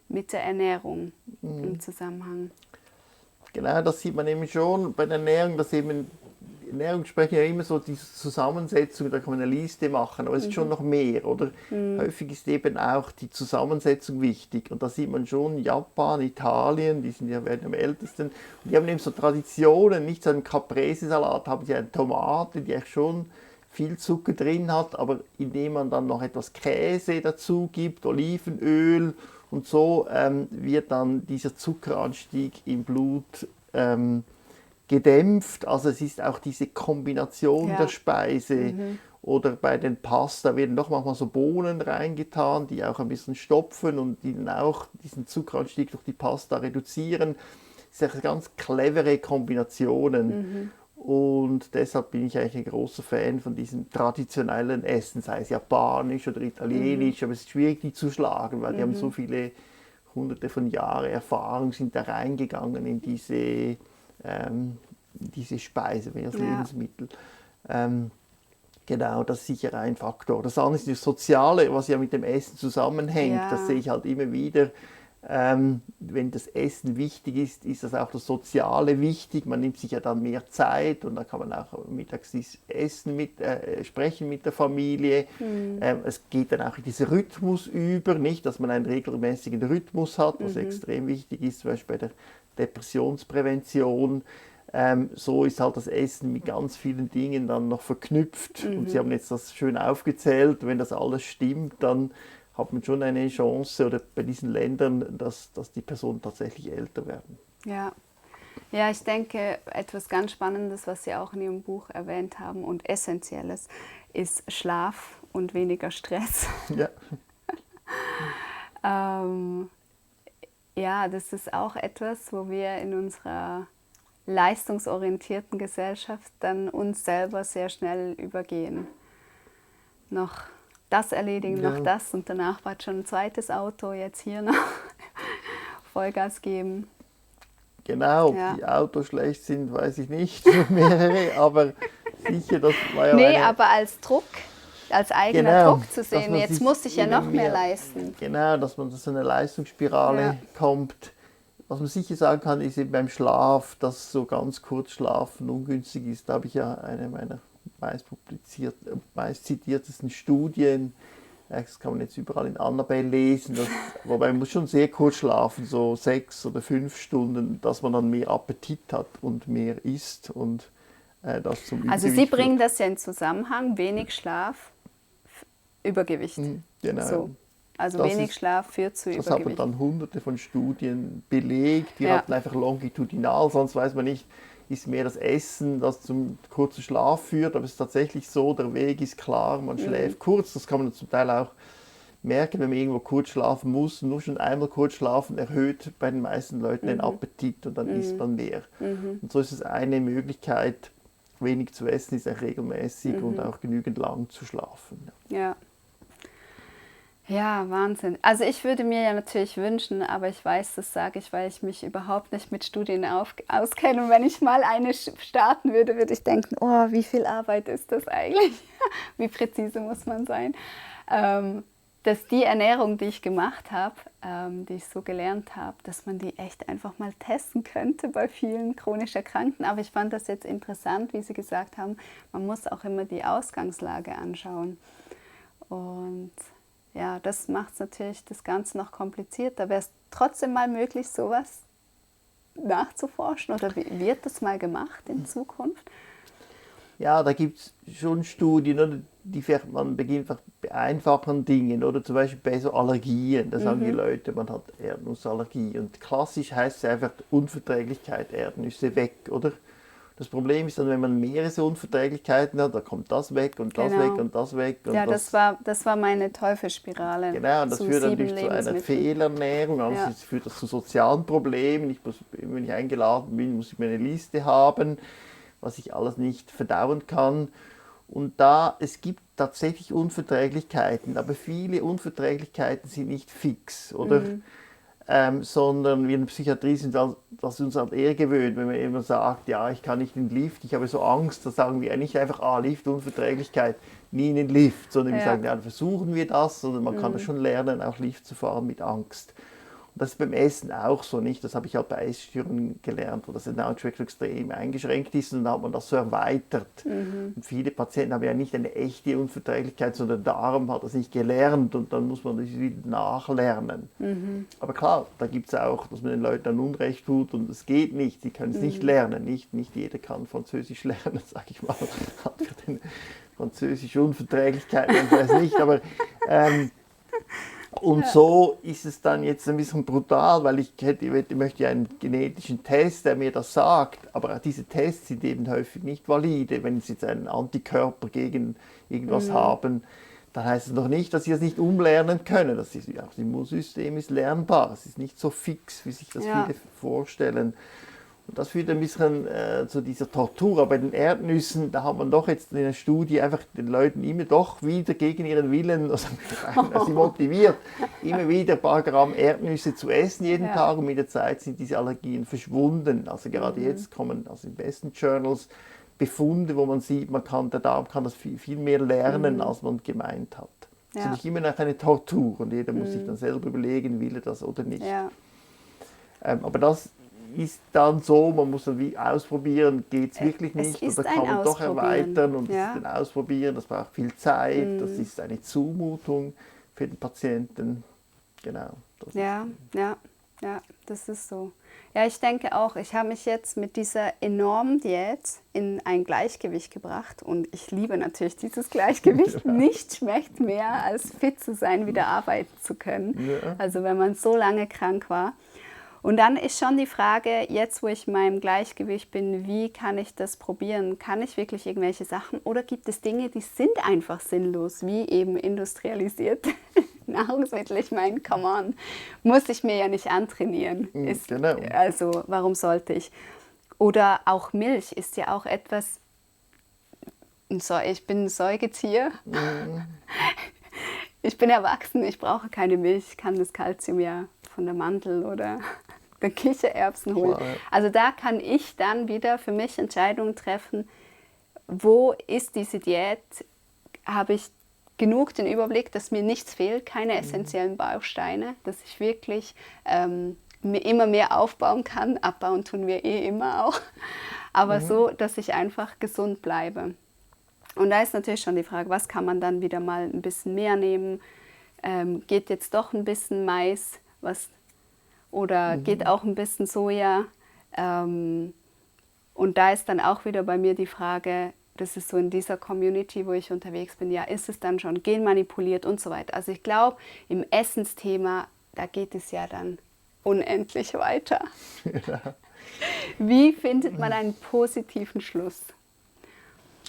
mit der Ernährung im Zusammenhang.
Genau, das sieht man eben schon bei der Ernährung, dass eben Ernährung sprechen ja immer so diese Zusammensetzung, da kann man eine Liste machen, aber es ist schon noch mehr, oder? Häufig ist eben auch die Zusammensetzung wichtig und da sieht man schon Japan, Italien, die sind ja werden am ältesten, und die haben eben so Traditionen, nicht so einen Caprese-Salat, haben sie eine Tomate, die echt schon viel Zucker drin hat, aber indem man dann noch etwas Käse dazu gibt, Olivenöl und so wird dann dieser Zuckeranstieg im Blut gedämpft. Also es ist auch diese Kombination der Speise. Oder bei den Pasta werden doch manchmal so Bohnen reingetan, die auch ein bisschen stopfen und die dann auch diesen Zuckeranstieg durch die Pasta reduzieren. Das sind ganz clevere Kombinationen. Und deshalb bin ich eigentlich ein großer Fan von diesem traditionellen Essen, sei es japanisch oder italienisch, aber es ist schwierig, die zu schlagen, weil die haben so viele hunderte von Jahren Erfahrung, sind da reingegangen in diese Speise, das Lebensmittel. Genau, das ist sicher ein Faktor. Das andere ist das Soziale, was ja mit dem Essen zusammenhängt. Das sehe ich halt immer wieder. Wenn das Essen wichtig ist, ist das auch das Soziale wichtig. Man nimmt sich ja dann mehr Zeit und dann kann man auch mittags essen sprechen mit der Familie. Es geht dann auch in diesen Rhythmus über, nicht, dass man einen regelmäßigen Rhythmus hat, was extrem wichtig ist, zum Beispiel bei der Depressionsprävention. So ist halt das Essen mit ganz vielen Dingen dann noch verknüpft. Und Sie haben jetzt das schön aufgezählt. Wenn das alles stimmt, dann hat man schon eine Chance, oder bei diesen Ländern, dass die Personen tatsächlich älter werden.
Ja. Ja, ich denke, etwas ganz Spannendes, was Sie auch in Ihrem Buch erwähnt haben und Essentielles, ist Schlaf und weniger Stress.
Ja.
Ja, das ist auch etwas, wo wir in unserer leistungsorientierten Gesellschaft dann uns selber sehr schnell übergehen. Noch das erledigen, noch das und danach war schon ein zweites Auto, jetzt hier noch Vollgas geben.
Genau, ob die Autos schlecht sind, weiß ich nicht, mehrere, aber sicher, das war ja
Nee, aber als Druck, als eigener Druck zu sehen, jetzt muss ich ja noch mehr leisten.
Genau, dass man so eine Leistungsspirale kommt. Was man sicher sagen kann, ist eben beim Schlaf, dass so ganz kurz Schlafen ungünstig ist. Da habe ich ja eine meiner meist zitiertesten Studien. Das kann man jetzt überall in Annabelle lesen. Wobei man muss schon sehr kurz schlafen, so 6 oder 5 Stunden, dass man dann mehr Appetit hat und mehr isst und das zum Übergewicht
Also Sie bringen das ja in Zusammenhang, wenig Schlaf, Übergewicht.
Genau.
So. Also wenig Schlaf führt zu Übergewicht.
Das haben dann hunderte von Studien belegt, die hatten einfach longitudinal, sonst weiß man nicht, ist mehr das Essen, das zum kurzen Schlaf führt, aber es ist tatsächlich so, der Weg ist klar, man schläft kurz, das kann man zum Teil auch merken, wenn man irgendwo kurz schlafen muss, nur schon einmal kurz schlafen erhöht bei den meisten Leuten den Appetit und dann isst man mehr. Und so ist es eine Möglichkeit, wenig zu essen, ist auch regelmäßig und auch genügend lang zu schlafen.
Ja. Ja, Wahnsinn. Also ich würde mir ja natürlich wünschen, aber ich weiß, das sage ich, weil ich mich überhaupt nicht mit Studien auskenne. Und wenn ich mal eine starten würde, würde ich denken, oh, wie viel Arbeit ist das eigentlich? Wie präzise muss man sein? Dass die Ernährung, die ich gemacht habe, die ich so gelernt habe, dass man die echt einfach mal testen könnte bei vielen chronisch Erkrankten. Aber ich fand das jetzt interessant, wie Sie gesagt haben, man muss auch immer die Ausgangslage anschauen. Und ja, das macht es natürlich das Ganze noch komplizierter. Wäre es trotzdem mal möglich, sowas nachzuforschen? Oder wird das mal gemacht in Zukunft?
Ja, da gibt es schon Studien, oder, man beginnt bei einfachen Dingen, oder zum Beispiel bei so Allergien. Da sagen die Leute, man hat Erdnussallergie. Und klassisch heißt es einfach Unverträglichkeit, Erdnüsse weg, oder? Das Problem ist dann, wenn man mehrere so Unverträglichkeiten hat, da kommt das weg und das weg und das weg. Und
ja, das war meine Teufelsspirale.
Genau, und das führt natürlich zu einer Fehlernährung, also
ja.
es führt das zu sozialen Problemen. Wenn ich eingeladen bin, muss ich mir eine Liste haben, was ich alles nicht verdauen kann. Und es gibt tatsächlich Unverträglichkeiten, aber viele Unverträglichkeiten sind nicht fix, oder? Sondern wir in der Psychiatrie sind das uns halt eher gewöhnt, wenn man immer sagt, ja, ich kann nicht in den Lift, ich habe so Angst, da sagen wir nicht einfach, Liftunverträglichkeit, nie in den Lift, sondern wir sagen, ja, dann versuchen wir das, sondern man kann das schon lernen, auch Lift zu fahren mit Angst. Und das ist beim Essen auch so, nicht? Das habe ich halt bei Essstörungen gelernt, wo das Nahrungsstoffwechsel extrem eingeschränkt ist und dann hat man das so erweitert. Und viele Patienten haben ja nicht eine echte Unverträglichkeit, sondern der Darm hat das nicht gelernt und dann muss man das wieder nachlernen. Aber klar, da gibt es auch, dass man den Leuten dann Unrecht tut und es geht nicht, sie können es nicht lernen. Nicht jeder kann Französisch lernen, sage ich mal, hat für den französische Unverträglichkeit, ich weiß nicht, aber und so ist es dann jetzt ein bisschen brutal, weil ich möchte ja einen genetischen Test, der mir das sagt, aber diese Tests sind eben häufig nicht valide. Wenn Sie jetzt einen Antikörper gegen irgendwas haben, dann heißt es noch nicht, dass Sie das nicht umlernen können. Das Immunsystem ist lernbar, es ist nicht so fix, wie sich das viele vorstellen. Und das führt ein bisschen zu dieser Tortur. Aber bei den Erdnüssen, da hat man doch jetzt in der Studie einfach den Leuten immer doch wieder gegen ihren Willen, also sie motiviert, immer wieder ein paar Gramm Erdnüsse zu essen jeden Tag und mit der Zeit sind diese Allergien verschwunden. Also gerade jetzt kommen in besten Journals Befunde, wo man sieht, der Darm kann das viel mehr lernen, als man gemeint hat. Das ist nicht immer noch eine Tortur und jeder muss sich dann selber überlegen, will er das oder nicht.
Ja.
Aber das ist dann so, man muss dann wie ausprobieren, geht es wirklich nicht oder kann man doch erweitern und das ist ein Ausprobieren, das braucht viel Zeit, das ist eine Zumutung für den Patienten. Genau.
Das ist so. Ja, ich denke auch, ich habe mich jetzt mit dieser enormen Diät in ein Gleichgewicht gebracht und ich liebe natürlich dieses Gleichgewicht. Nichts schmeckt mehr, als fit zu sein, wieder arbeiten zu können. Ja. Also wenn man so lange krank war. Und dann ist schon die Frage, jetzt wo ich in meinem Gleichgewicht bin, wie kann ich das probieren? Kann ich wirklich irgendwelche Sachen oder gibt es Dinge, die sind einfach sinnlos, wie eben industrialisierte Nahrungsmittel? Ich meine, come on, muss ich mir ja nicht antrainieren.
Genau.
Also warum sollte ich? Oder auch Milch ist ja auch etwas, ich bin ein Säugetier, ich bin erwachsen, ich brauche keine Milch, ich kann das Kalzium ja von der Mandel oder der Kichererbsen holen. Klar, ja. Also da kann ich dann wieder für mich Entscheidungen treffen, wo ist diese Diät, habe ich genug den Überblick, dass mir nichts fehlt, keine essentiellen Bausteine, dass ich wirklich mir immer mehr aufbauen kann, abbauen tun wir immer auch, aber so, dass ich einfach gesund bleibe. Und da ist natürlich schon die Frage, was kann man dann wieder mal ein bisschen mehr nehmen, geht jetzt doch ein bisschen Mais, oder geht auch ein bisschen Soja. Und da ist dann auch wieder bei mir die Frage, das ist so in dieser Community, wo ich unterwegs bin, ja, ist es dann schon genmanipuliert und so weiter. Also ich glaube, im Essensthema, da geht es ja dann unendlich weiter. Ja. Wie findet man einen positiven Schluss?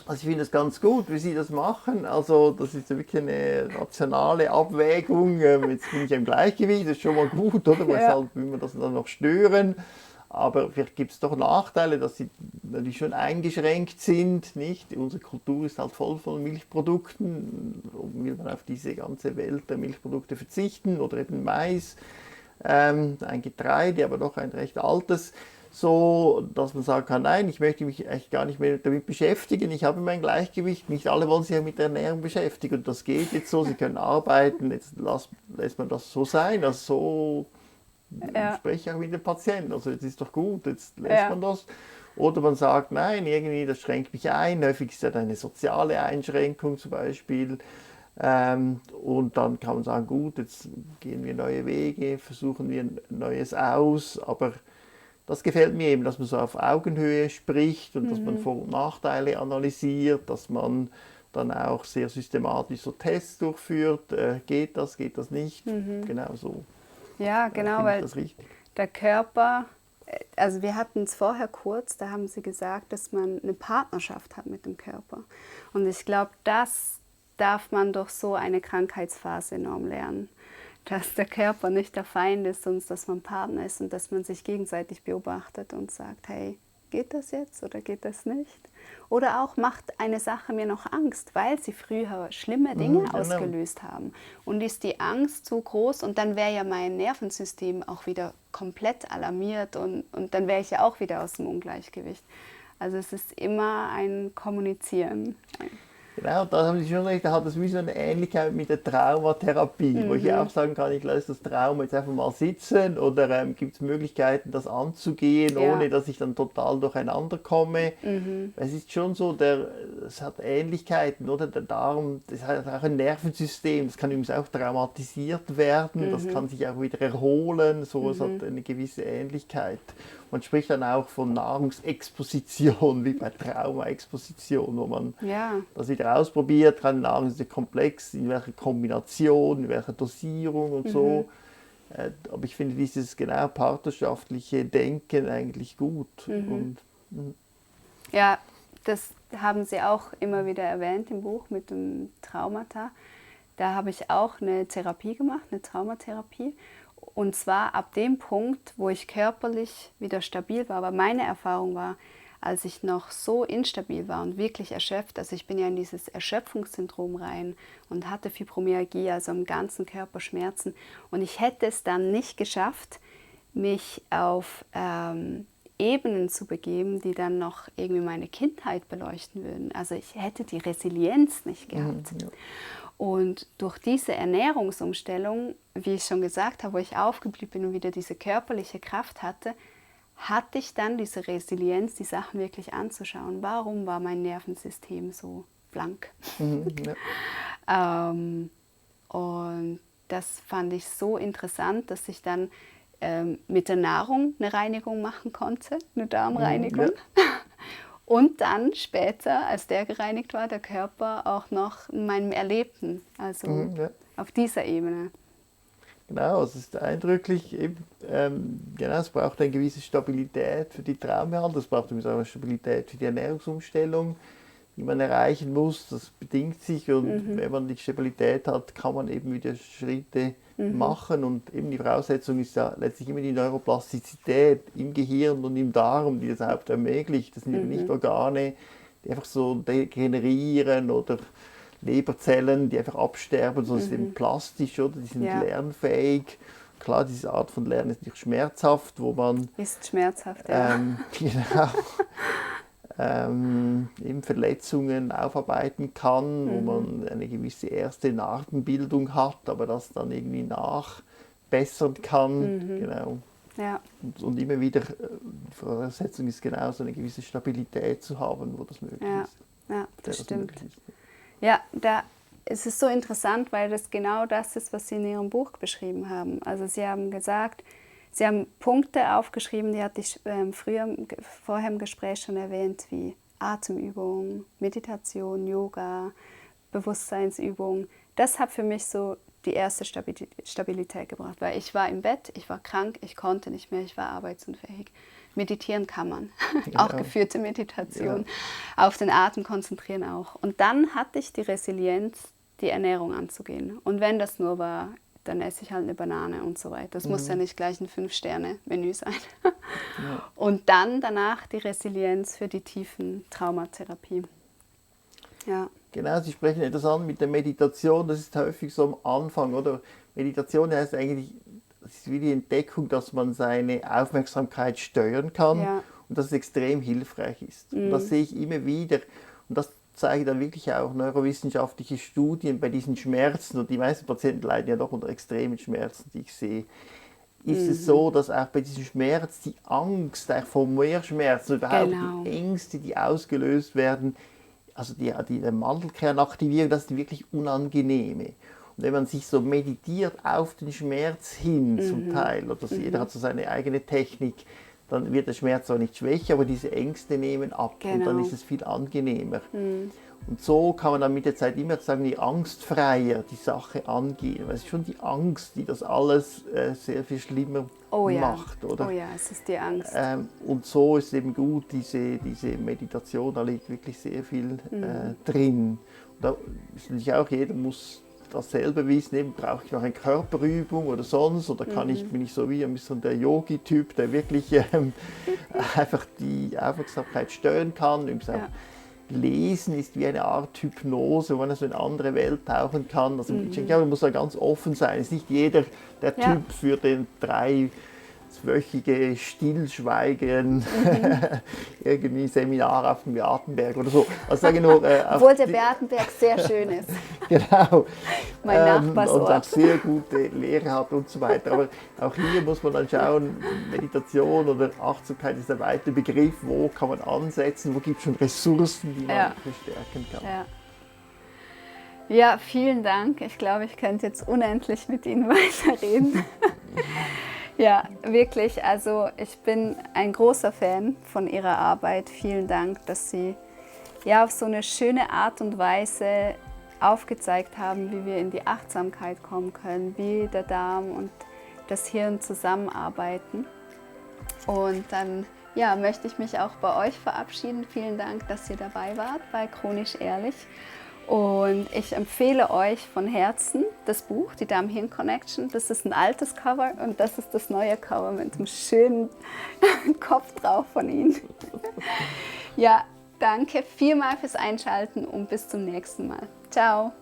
Also ich finde es ganz gut, wie Sie das machen. Also das ist wirklich eine rationale Abwägung. Jetzt bin ich im Gleichgewicht, das ist schon mal gut, oder? Weshalb will man das dann noch stören? Aber vielleicht gibt es doch Nachteile, dass sie natürlich schon eingeschränkt sind. Nicht? Unsere Kultur ist halt voll von Milchprodukten. Will man auf diese ganze Welt der Milchprodukte verzichten oder eben Mais, ein Getreide, aber doch ein recht altes. So, dass man sagen kann, nein, ich möchte mich eigentlich gar nicht mehr damit beschäftigen, ich habe mein Gleichgewicht, nicht alle wollen sich ja mit der Ernährung beschäftigen und das geht jetzt so, sie können arbeiten, jetzt lässt man das so sein, also so spreche ich auch mit dem Patienten, also jetzt ist doch gut, jetzt lässt man das. Oder man sagt, nein, irgendwie, das schränkt mich ein, häufig ist ja eine soziale Einschränkung zum Beispiel. Und dann kann man sagen, gut, jetzt gehen wir neue Wege, versuchen wir Neues aus, aber das gefällt mir eben, dass man so auf Augenhöhe spricht und dass man Vor- und Nachteile analysiert, dass man dann auch sehr systematisch so Tests durchführt, geht das nicht, genau so.
Ja, genau, weil der Körper also wir hatten es vorher kurz, da haben sie gesagt, dass man eine Partnerschaft hat mit dem Körper. Und ich glaube, das darf man durch so eine Krankheitsphase enorm lernen. Dass der Körper nicht der Feind ist, sondern dass man Partner ist und dass man sich gegenseitig beobachtet und sagt, hey, geht das jetzt oder geht das nicht? Oder auch, macht eine Sache mir noch Angst, weil sie früher schlimme Dinge ausgelöst haben. Und ist die Angst so groß und dann wäre ja mein Nervensystem auch wieder komplett alarmiert und dann wäre ich ja auch wieder aus dem Ungleichgewicht. Also es ist immer ein Kommunizieren.
Genau, da haben Sie schon recht, da hat es wie so eine Ähnlichkeit mit der Traumatherapie, wo ich auch sagen kann, ich lasse das Trauma jetzt einfach mal sitzen oder gibt es Möglichkeiten, das anzugehen, ohne dass ich dann total durcheinander komme. Es ist schon so, es hat Ähnlichkeiten, oder? Der Darm, das hat auch ein Nervensystem, das kann übrigens auch traumatisiert werden, das kann sich auch wieder erholen, so, es hat eine gewisse Ähnlichkeit. Man spricht dann auch von Nahrungsexposition, wie bei Traumaexposition, wo man das wieder ausprobiert. Nahrung ist ja komplex, in welcher Kombination, in welcher Dosierung und so. Aber ich finde dieses genau partnerschaftliche Denken eigentlich gut.
Ja, das haben Sie auch immer wieder erwähnt im Buch mit dem Traumata. Da habe ich auch eine Therapie gemacht, eine Traumatherapie. Und zwar ab dem Punkt, wo ich körperlich wieder stabil war. Aber meine Erfahrung war, als ich noch so instabil war und wirklich erschöpft, also ich bin ja in dieses Erschöpfungssyndrom rein und hatte Fibromyalgie, also am ganzen Körper Schmerzen. Und ich hätte es dann nicht geschafft, mich auf Ebenen zu begeben, die dann noch irgendwie meine Kindheit beleuchten würden. Also ich hätte die Resilienz nicht gehabt. Und durch diese Ernährungsumstellung, wie ich schon gesagt habe, wo ich aufgeblieben bin und wieder diese körperliche Kraft hatte, hatte ich dann diese Resilienz, die Sachen wirklich anzuschauen. Warum war mein Nervensystem so blank? Und das fand ich so interessant, dass ich dann mit der Nahrung eine Reinigung machen konnte, eine Darmreinigung. Und dann später, als der gereinigt war, der Körper auch noch in meinem Erlebten, also auf dieser Ebene.
Genau, es ist eindrücklich, es braucht eine gewisse Stabilität für die Traumbehandlung, es braucht übrigens auch eine Stabilität für die Ernährungsumstellung, die man erreichen muss, das bedingt sich und wenn man die Stabilität hat, kann man eben wieder Schritte machen und eben die Voraussetzung ist ja letztlich immer die Neuroplastizität im Gehirn und im Darm, die das überhaupt ermöglicht. Das sind eben nicht Organe, die einfach so degenerieren oder Leberzellen, die einfach absterben, sondern es ist eben plastisch, oder? Die sind lernfähig. Klar, diese Art von Lernen ist nicht schmerzhaft, wo man...
Ist schmerzhaft, ja.
Eben Verletzungen aufarbeiten kann, wo man eine gewisse erste Narbenbildung hat, aber das dann irgendwie nachbessern kann. Genau.
Ja.
Und immer wieder, die Voraussetzung ist genau so eine gewisse Stabilität zu haben, wo das möglich ist.
Ja, das stimmt. Ja, es ist so interessant, weil das genau das ist, was Sie in Ihrem Buch beschrieben haben. Also Sie haben gesagt, Sie haben Punkte aufgeschrieben, die hatte ich vorher im Gespräch schon erwähnt, wie Atemübung, Meditation, Yoga, Bewusstseinsübung. Das hat für mich so die erste Stabilität gebracht, weil ich war im Bett, ich war krank, ich konnte nicht mehr, ich war arbeitsunfähig. Meditieren kann man, auch geführte Meditation, auf den Atem konzentrieren auch. Und dann hatte ich die Resilienz, die Ernährung anzugehen. Und wenn das nur war, dann esse ich halt eine Banane und so weiter. Das muss ja nicht gleich ein 5-Sterne-Menü sein. Und dann danach die Resilienz für die tiefen Traumatherapie. Ja.
Genau, Sie sprechen etwas an mit der Meditation, das ist häufig so am Anfang, oder? Meditation heißt eigentlich, das ist wie die Entdeckung, dass man seine Aufmerksamkeit steuern kann und dass es extrem hilfreich ist. Und das sehe ich immer wieder und das zeigen dann wirklich auch neurowissenschaftliche Studien bei diesen Schmerzen und die meisten Patienten leiden ja doch unter extremen Schmerzen, die ich sehe. Ist es so, dass auch bei diesem Schmerz die Angst vor mehr Schmerzen, überhaupt die Ängste, die ausgelöst werden, also die Mandelkernaktivierung, das sind wirklich unangenehme. Und wenn man sich so meditiert auf den Schmerz hin zum Teil, oder jeder hat so seine eigene Technik, dann wird der Schmerz zwar nicht schwächer, aber diese Ängste nehmen ab und dann
Genau.
ist es viel angenehmer. Und so kann man dann mit der Zeit immer sagen, die angstfreier die Sache angehen. Weil es ist schon die Angst, die das alles sehr viel schlimmer macht. Oder?
Oh ja, es ist die Angst.
Und so ist es eben gut, diese Meditation, da liegt wirklich sehr viel drin. Und da ist natürlich auch, jeder muss das selber wissen, eben, brauche ich noch eine Körperübung oder sonst, oder bin ich so wie ein bisschen der Yogi-Typ, der wirklich einfach die Aufmerksamkeit steuern kann. Lesen ist wie eine Art Hypnose, wo man so in eine andere Welt tauchen kann. Also ich denke, man muss da ganz offen sein. Es ist nicht jeder der Typ für den 3-wöchige Stillschweigen irgendwie Seminar auf dem Beatenberg oder so. Also sage ich nur,
Obwohl der Beatenberg sehr schön ist.
Genau.
Mein
Und
Nachbarsort.
auch sehr gute Lehre hat und so weiter. Aber auch hier muss man dann schauen, Meditation oder Achtsamkeit ist ein weiter Begriff, wo kann man ansetzen, wo gibt es schon Ressourcen, die man verstärken kann.
Ja, vielen Dank. Ich glaube, ich könnte jetzt unendlich mit Ihnen weiterreden. Ja, wirklich. Also ich bin ein großer Fan von Ihrer Arbeit. Vielen Dank, dass Sie auf so eine schöne Art und Weise aufgezeigt haben, wie wir in die Achtsamkeit kommen können, wie der Darm und das Hirn zusammenarbeiten. Und dann möchte ich mich auch bei euch verabschieden. Vielen Dank, dass ihr dabei wart bei Chronisch Ehrlich. Und ich empfehle euch von Herzen das Buch, die Darm-Hirn-Connection. Das ist ein altes Cover und das ist das neue Cover mit einem schönen Kopf drauf von Ihnen. Ja, danke vielmal fürs Einschalten und bis zum nächsten Mal. Ciao!